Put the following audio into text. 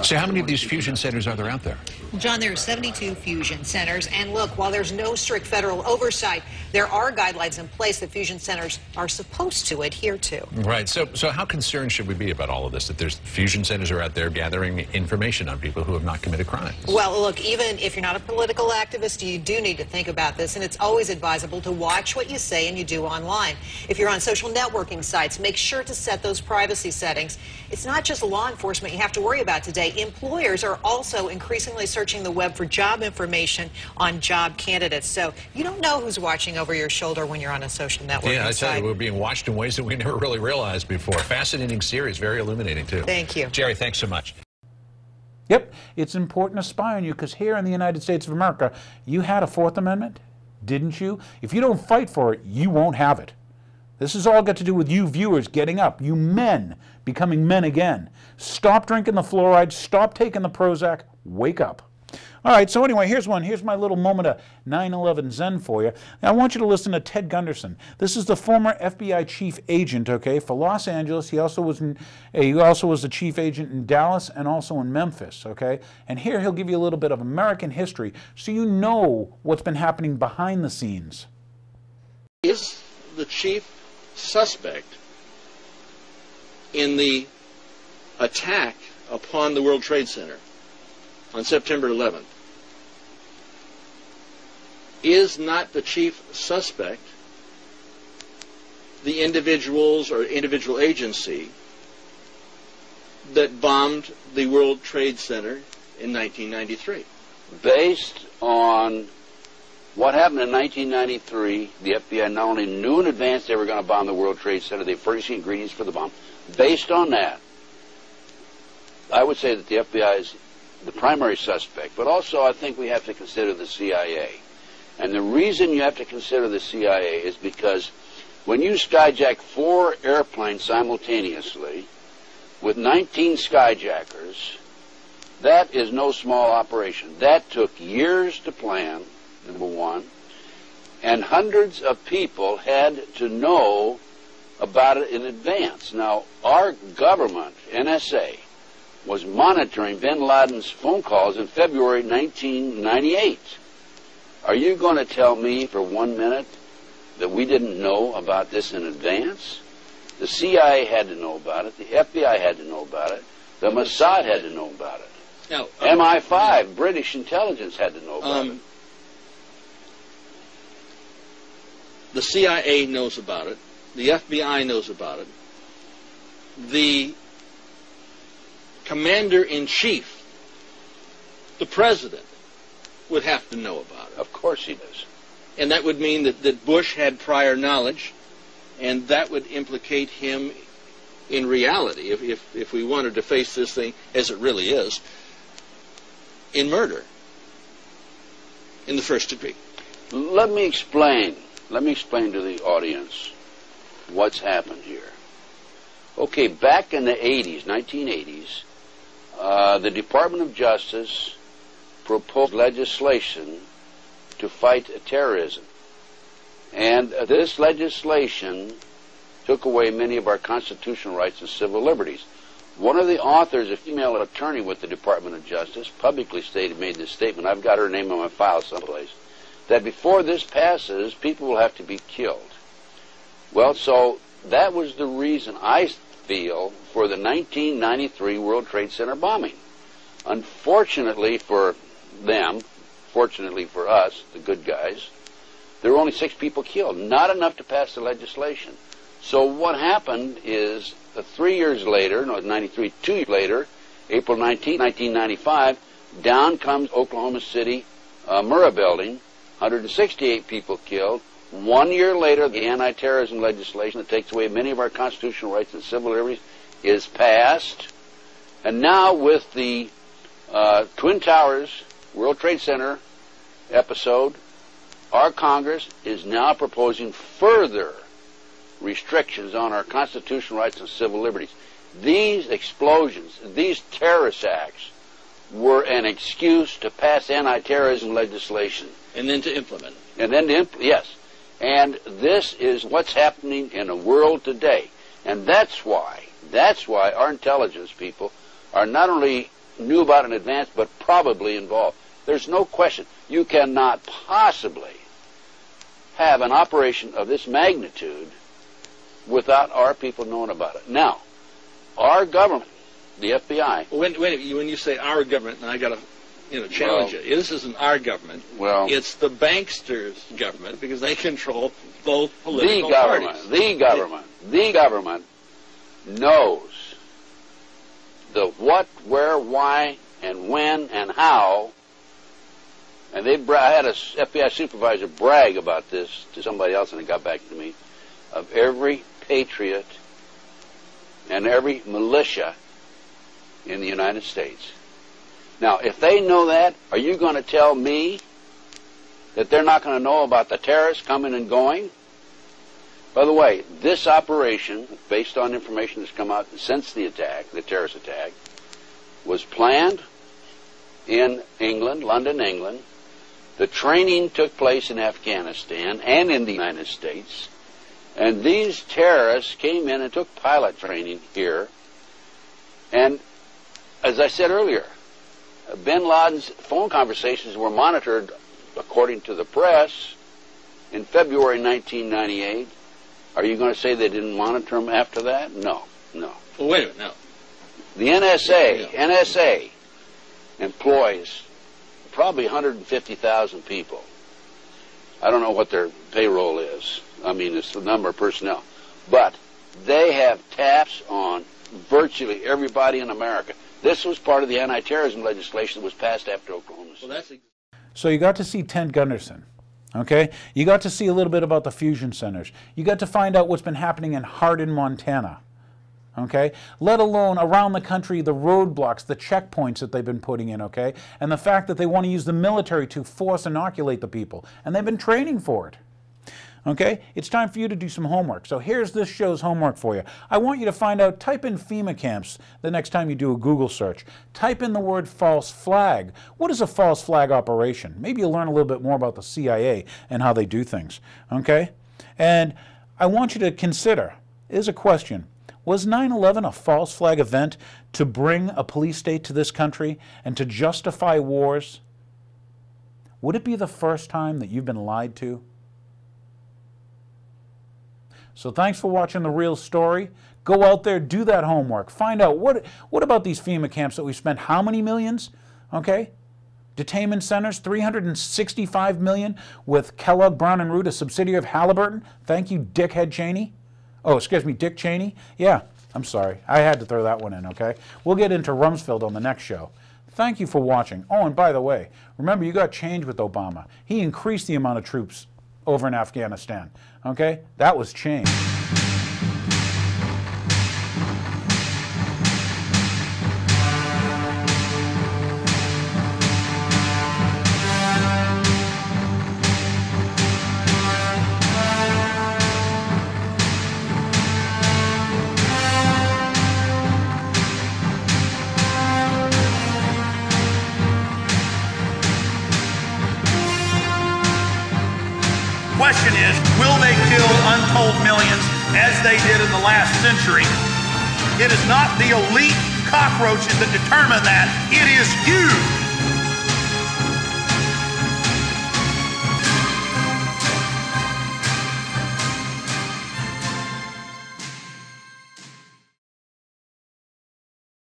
So how many of these fusion centers are there out there? John, there are 72 fusion centers. And look, while there's no strict federal oversight, there are guidelines in place that fusion centers are supposed to adhere to. Right. So how concerned should we be about all of this, that there's fusion centers are out there gathering information on people who have not committed crimes? Well, look, even if you're not a political activist, you do need to think about this. And it's always advisable to watch what you say and you do online. If you're on social networking sites, make sure to set those privacy settings. It's not just law enforcement you have to worry about today. Employers are also increasingly searching the web for job information on job candidates. So you don't know who's watching over your shoulder when you're on a social networking site. Yeah, I tell you, we're being watched in ways that we never really realized before. Fascinating series, very illuminating, too. Thank you. Jerry, thanks so much. Yep, it's important to spy on you because here in the United States of America, you had a Fourth Amendment, didn't you? If you don't fight for it, you won't have it. This has all got to do with you viewers getting up, you men becoming men again. Stop drinking the fluoride, stop taking the Prozac, wake up. All right, so anyway, here's one. Here's my little moment of 9/11 Zen for you. Now, I want you to listen to Ted Gunderson. This is the former FBI chief agent, okay, for Los Angeles. He also was the chief agent in Dallas and also in Memphis, okay? And here he'll give you a little bit of American history so you know what's been happening behind the scenes. Is the chief suspect in the attack upon the World Trade Center on September 11th, is not the chief suspect the individuals or individual agency that bombed the World Trade Center in 1993? Based on what happened in 1993, the FBI not only knew in advance they were going to bomb the World Trade Center, they furnished the ingredients for the bomb. Based on that, I would say that the FBI is the primary suspect, but also I think we have to consider the CIA. And the reason you have to consider the CIA is because when you skyjack 4 airplanes simultaneously with 19 skyjackers, that is no small operation. That took years to plan, number one, and hundreds of people had to know about it in advance. Now, our government, NSA, was monitoring bin Laden's phone calls in February 1998. Are you going to tell me for 1 minute that we didn't know about this in advance? The CIA had to know about it. The FBI had to know about it. The Mossad had to know about it. Now, MI5, British intelligence, had to know about it. The CIA knows about it. The FBI knows about it. The commander-in-chief, the president, would have to know about it. Of course he does. And that would mean that Bush had prior knowledge, and that would implicate him in reality, if we wanted to face this thing as it really is, in murder, in the first degree. Let me explain to the audience what's happened here. Okay, back in the 80s, 1980s, the Department of Justice proposed legislation to fight terrorism. And this legislation took away many of our constitutional rights and civil liberties. One of the authors, a female attorney with the Department of Justice, publicly made this statement. I've got her name on my file someplace, that before this passes, people will have to be killed. Well, so that was the reason, I feel, for the 1993 World Trade Center bombing. Unfortunately for them, fortunately for us, the good guys, there were only 6 people killed, not enough to pass the legislation. So what happened is 3 years later, no, 93, 2 years later, April 19, 1995, down comes Oklahoma City Murrah building, 168 people killed. 1 year later, the anti-terrorism legislation that takes away many of our constitutional rights and civil liberties is passed. And now with the Twin Towers World Trade Center episode, our Congress is now proposing further restrictions on our constitutional rights and civil liberties. These explosions, these terrorist acts, were an excuse to pass anti-terrorism legislation. And then to implement it. And then to yes. And this is what's happening in the world today. And that's why our intelligence people are not only knew about in advance, but probably involved. There's no question. You cannot possibly have an operation of this magnitude without our people knowing about it. Now, our government, the FBI... When you say our government, and I got to challenge it, this isn't our government. Well, it's the banksters' government, because they control both political parties. The government knows the what, where, why, and when, and how. And I had a FBI supervisor brag about this to somebody else, and it got back to me, of every patriot and every militia in the United States. Now, if they know that, are you going to tell me that they're not going to know about the terrorists coming and going? By the way, this operation, based on information that's come out since the attack, the terrorist attack, was planned in England, London, England. The training took place in Afghanistan and in the United States. And these terrorists came in and took pilot training here. And as I said earlier, bin Laden's phone conversations were monitored, according to the press, in February 1998. Are you going to say they didn't monitor them after that? No. Well, wait a minute, no. The NSA employs probably 150,000 people. I don't know what their payroll is. I mean, it's the number of personnel. But they have taps on virtually everybody in America. This was part of the anti-terrorism legislation that was passed after Oklahoma City. So you got to see Ted Gunderson. Okay? You got to see a little bit about the fusion centers. You got to find out what's been happening in Hardin, Montana. Okay? Let alone around the country, the roadblocks, the checkpoints that they've been putting in, okay? And the fact that they want to use the military to force inoculate the people. And they've been training for it. Okay? It's time for you to do some homework. So here's this show's homework for you. I want you to find out, type in FEMA camps the next time you do a Google search. Type in the word false flag. What is a false flag operation? Maybe you'll learn a little bit more about the CIA and how they do things. Okay? And I want you to consider, here's a question. Was 9/11 a false flag event to bring a police state to this country and to justify wars? Would it be the first time that you've been lied to? So thanks for watching The Real Story. Go out there, do that homework. Find out what about these FEMA camps that we spent how many millions? Okay? Detainment centers, $365 million with Kellogg, Brown & Root, a subsidiary of Halliburton. Thank you, Dickhead Cheney. Oh, excuse me, Dick Cheney? Yeah, I'm sorry. I had to throw that one in, okay? We'll get into Rumsfeld on the next show. Thank you for watching. Oh, and by the way, remember you got change with Obama. He increased the amount of troops over in Afghanistan. Okay? That was change. Question is, will they kill untold millions as they did in the last century? It is not the elite cockroaches that determine that. It is you.